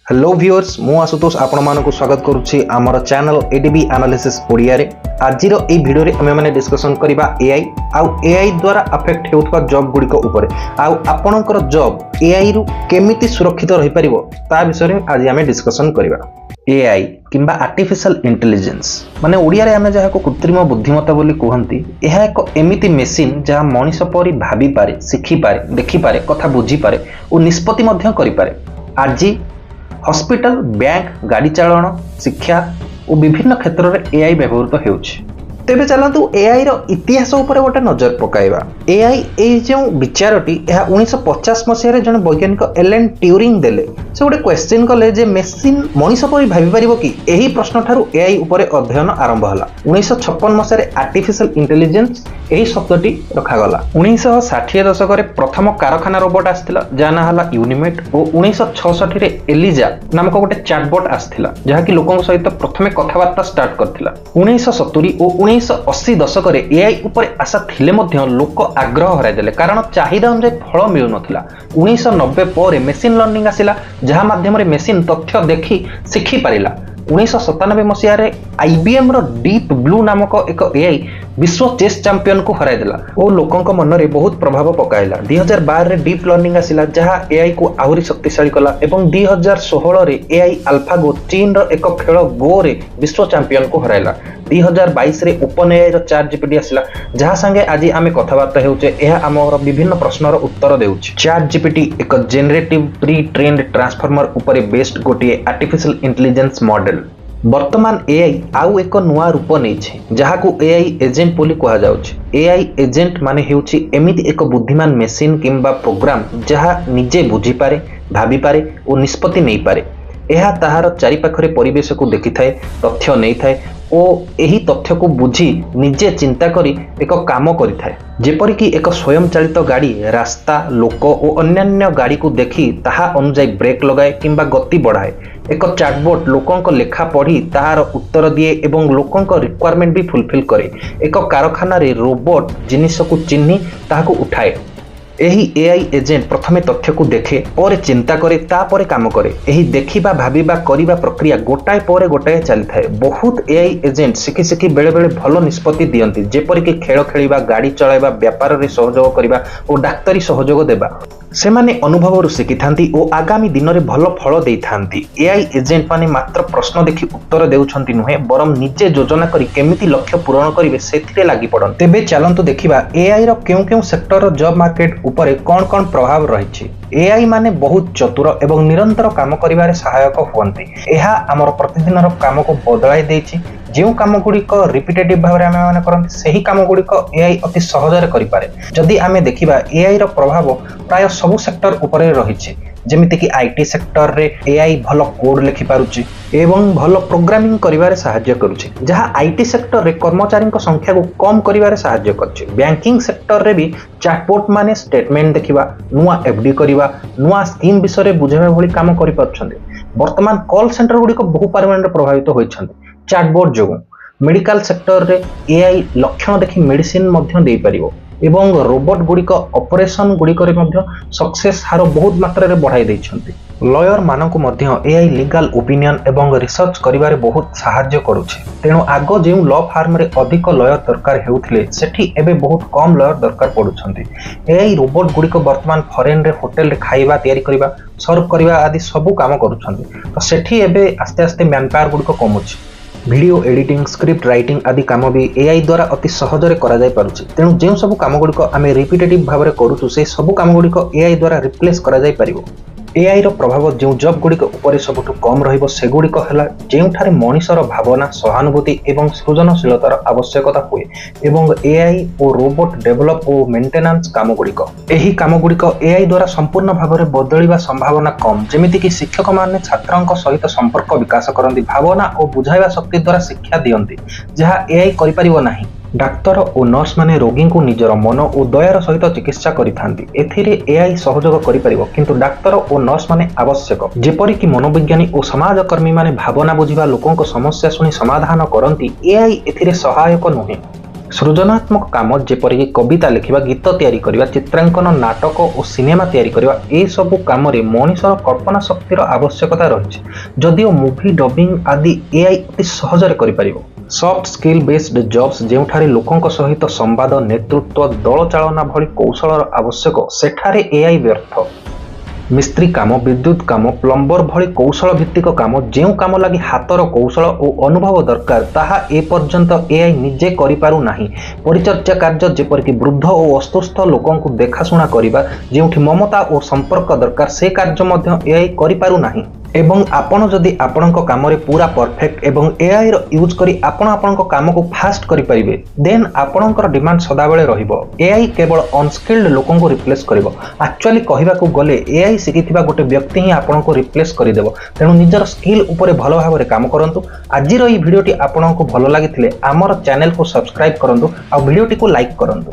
Hello viewers मु आशुतोष आपण मानक स्वागत करुच्ची आमर चैनल एडीबी एनालिसिस ओडिया रे। आजिर ए वीडियो रे आमे माने डिस्कशन करिबा एआई द्वारा अफेक्ट हेउथबा जॉब गुडी को ऊपर आपणकर जॉब एआई रु केमिति सुरक्षित रहि परिबो ता विषय रे आज आमे डिस्कशन करिबा। एआई किंबा आर्टिफिशियल इंटेलिजेंस माने ओडिया रे आमे जहा को कृत्रिम बुद्धिमत्ता बोली कहंती। एहा एक एमिति मेसिन जहा मनुष्य परि भाबी पारे, सिखि पारे, देखि पारे, कथा बुझी पारे और निष्पत्ति मध्य करि पारे। आज हॉस्पिटल, बैंक, गाड़ी चालन, शिक्षा और विभिन्न क्षेत्र में एआई व्यवहृत होउछि। तेबे चलंतु एआई रो इतिहास ऊपर गोटे नजर पकाइबा। एआई ए जो विचारटी 1950 मसीह रे जने वैज्ञानिक एलन ट्यूरिंग देले से गोटे क्वेश्चन कले जे मेसिन मनुष्य परि भाबी परिबो कि एही प्रश्न थारु एआई ऊपर अध्ययन आरंभ हला। 1956 मसीह रे आर्टिफिशियल इंटेलिजेंस एही शब्दटी रखा गला। 1960 दशक रे प्रथम कारखाना रोबोट आस्थिला जा ना हला यूनिमेट और 1966 रे एलिजा नामक गोटे चैटबॉट आस्थिला जहा कि लोकन सहित प्रथमे कथाबार्ता स्टार्ट करथिला। 1970 और 1980 दशक रे एआई ऊपर आशा थिले मध्य लोक आग्रह हराइ देले कारण चाहिदा अनुसार फल मिलु नथिला। 1990 पर मेसिन लर्निंग आसिला जहा माध्यम रे मेसिन तथ्य देखि सिखि पारिला। 1997 मसीह रे आईबीएम रो डीप ब्लू नामक एक एआई विश्व चेस चैंपियन को हराइ देला और लोकंक मन रे बहुत प्रभाव पकाइला। 2012 रे डीप लर्निंग आसिला जहा एआई को आहुरी शक्तिशाली कला एवं 2016 रे एआई अल्फागो चीन रो एक खेल गो रे विश्व चैंपियन को हराइला। 2022 रे ओपन एआई रो चैट जीपीटी आसिला जहा संगे आज आमे कथाबार्ता हेउचे एहा हमर विभिन्न प्रश्नर उत्तर देउछि। चैट जीपीटी एक जेनरेटिव प्री ट्रेन्ड ट्रांसफॉर्मर ऊपर बेस्ड गोटिए आर्टिफिशियल इंटेलिजेंस मॉडल। वर्तमान एआई आउ एक नुआ रूप नहीं जहाँ को एआई एजेंट बोली कहा जाउछि। एआई एजेंट माने हेउछि एमिति एक बुद्धिमान मेसिन किंबा प्रोग्राम जहाँ निजे बुझी पारे, भाभी पारे और निष्पत्ति नहीं पारे। एहा ताहार चारि पाखरे परिवेश को देखि थाए, तथ्य नहीं थाए और एही तथ्य को बुझी निजे चिंता करी एक काम करि थाए। जेपरि कि एक स्वयं चालित गाड़ी रास्ता, लोक और अन्यान्य गाड़ी को देखि ताहा अनुसार ब्रेक लगाए किंबा गति बढ़ाए। एक चैटबॉट लोकंक लेखा पढ़ी ताहार उत्तर दिए एवं लोकंक रिक्वायरमेंट भी फुलफिल करे। एक कारखाना रे रोबोट जिनिस को चिन्ही ताहाको उठाए। एही एआई एजेंट प्रथमे तथ्य को देखे और चिंता करे तापरे काम करे। एही देखिबा, भाबिबा, करिबा प्रक्रिया गोटाए परे गोटाए चली थाए। बहुत एआई एजेंट सिखि सिखि बेले बेले भलो निष्पत्ति दियंती जेपरि कि खेल खेलिबा, गाड़ी चलाइबा, व्यापार रे सहयोग करिबा और डाक्तरी सहयोग देबा। सेमाने अनुभव रु शिखिथांती और आगामी दिन रे भलो फल देइथांती। एआई एजेंट माने मात्र प्रश्न देखि उत्तर देउछंती नुहे बरम निजे योजना करी केमिति लक्ष्य पूरण करिवे सेथिरे लागि पड़न। तेबे चलंतु देखिबा एआई रो केउ सेक्टर रो जॉब मार्केट ऊपर कौन प्रभाव रही। एआई माने बहुत चतुर एवं निरंतर काम करिबारे सहायक हुअन्ति। एहा हमर प्रतिदिन रो काम को बदलाई देछि। जो काम गुड़िक रिपिटेटिव भाव में आम करते सही काम गुड़िक एआई अति सहजरे करि पारे। जदि आमे देखिबा एआई रो प्रभाव प्राय सबु सेक्टर ऊपर रही। जेमिति कि आईटी सेक्टर रे एआई भलो कोड लिखि पारुछि एवं भलो प्रोग्रामिंग करिवारे सहायता करुछि जहा आईटी सेक्टर रे कर्मचारी संख्या को कम करिवारे सहायता करछि। बैंकिंग सेक्टर रे भी चैटबॉट माने स्टेटमेंट देखिबा, नुआ एफडी करिबा, नुआ स्कीम विषय रे बुझाबा भली काम करि पारछन्ते। वर्तमान कॉल सेंटर गुड़िक बहु परिमाण प्रभावित होइछन्ते चैटबॉट जोगु। मेडिकल सेक्टर रे एआई लक्षण देखि मेडिसिन मध्य देई परिबो एवं रोबोट गुड़िक ऑपरेशन गुड़िक सक्सेस हार बहुत मात्रा रे बढ़ाई दैछन्ति। लॉयर मानकु मध्य एआई लीगल ओपिनियन एवं रिसर्च करिबारे बहुत सहायता करूछि। तेणु आगो जे लॉ फार्म रे अधिक लॉयर दरकार हेउथिले सेठी एबे बहुत कम लॉयर दरकार पडुछन्ति। एआई रोबोट गुड़िक वर्तमान फॉरेन रे होटल रे खाइबा तयारी करिबा, सर्व करिबा आदि सबु काम करूछन्ति। तो सेठी एबे आस्ते आस्ते मैन पावर गुड़िक कमुछि। वीडियो एडिटिंग, स्क्रिप्ट राइटिंग आदि काम भी एआई द्वारा अति सहजरे करा जाय पारुछि। तेणु जे सब काम गुड़िक आमे रिपिटेटिव भाव में करूछु से सब काम गुड़िक एआई द्वारा रिप्लेस करा जाय परिबो। एआई रो प्रभाव जो जॉब गुड़िक ऊपर सबुठु कम रहिबो से गुड़िक हला जेउठारे मनुष्यर भावना, सहानुभूति एवं सृजनशीलतार आवश्यकता हुए एवं एआई और रोबोट डेवलप और मेंटेनेंस काम गुड़िक एही काम गुड़िक एआई द्वारा संपूर्ण भाव में बदलिबा संभावना कम। जेमिति कि शिक्षक माने छात्रंक सहित संपर्क विकास करंती, भावना और बुझाइबा शक्ति द्वारा शिक्षा दियंती जहा एआई करि परिबो नाही। डाक्तर और नर्स माने रोगी को निजर मन और दयार सहित चिकित्सा करिथांती। एथिरे एआई सहयोग करि परिबो किंतु डाक्तर और नर्स माने आवश्यक। जेपरि कि मनोविज्ञानी और समाजकर्मी माने भावना बुझिबा लोकंक समस्या सुनी समाधान करंती एआई एथिरे सहायक नुहे। सृजनात्मक काम जेपरिक कविता लिखा गीत तैयारी करने चित्रांकन नाटक और सिनेमा तैयारी करने यह सबू कम मनुष्यर कल्पना शक्तिर आवश्यकता रही जदिओ मूवी डबिंग आदि एआई अति सहजरे कर सॉफ्ट स्किल बेस्ड जॉब्स जेउठारे लोकंक सहित संवाद नेतृत्व दल चालना भली कौशलर आवश्यक सेठारे एआई व्यर्थ मिस्त्री काम विद्युत काम प्लम्बर भली कौशल भित्तिक काम जो काम लगी हाथर कौशल और अनुभव दरकार ताहा ए पर्यंत एआई निजे करिपारु नाही। परिचर्या कार्य जेपरिक वृद्ध और असुस्थ लोकों को देखाशुना करिबा जेउठी ममता और संपर्क दरकार से कार्य मध्य एआई करिपारु नाही। एवं आपण जदि आपणक काम रे पूरा परफेक्ट एवं एआई रो यूज करी आपण आपणक काम को फास्ट करि परिबे देन आपणकर डिमांड सदाबेले रहिबो। एआई केवल अनस्किल्ड लोकों को रिप्लेस करिवो। एक्चुअली कहिबा को गले एआई सिखिथिबा गोटे व्यक्ति ही आपणको रिप्लेस करि देबो। तेणु निजर स्किल उपरे भलो भाबरे काम करंतु। आजिर ई भिडियोटी आपणको भलो लागिथिले हमर चैनल को सब्सक्राइब करंतु आ भिडियोटी को लाइक करंतु।